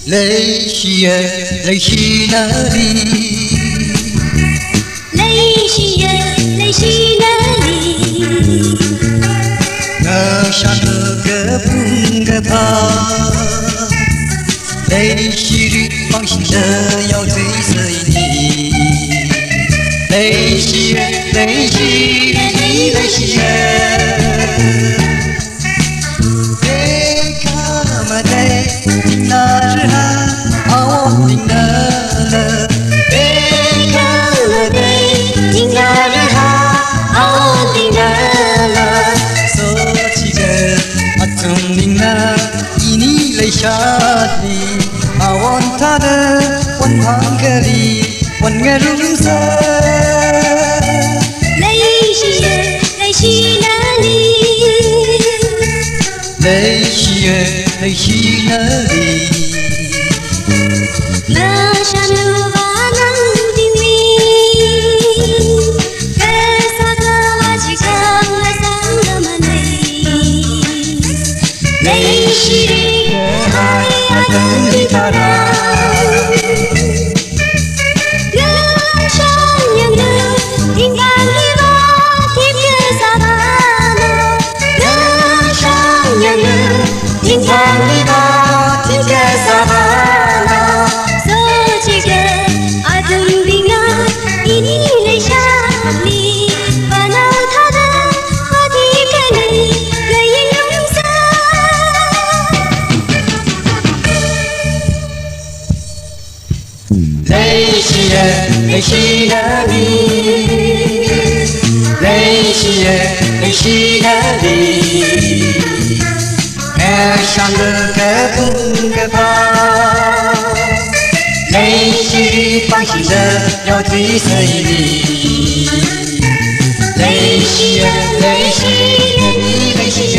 泪是月，泪是哪里？泪是月，泪是哪里？我想个不个怕，泪是你放心的要追随你。泪是月，泪是你，泪是月。下里啊，问他的问堂格里，问个如色。泪是月，泪是哪里？泪是月，泪是哪里？那山路吧能定明，可萨克瓦吉康那桑格玛泪，泪是。等你他来，人生有路，应该你吧，天边萨巴诺。人生有路，应该你吧，天边萨巴诺。所几个阿登冰啊，一你泪下里，烦恼他的话题跟你泪眼涌色。泪是月，泪是哪里？泪是月，泪是哪里？爱上个不个怕，泪是你放心的要追随你。泪是月，泪是你，泪是月。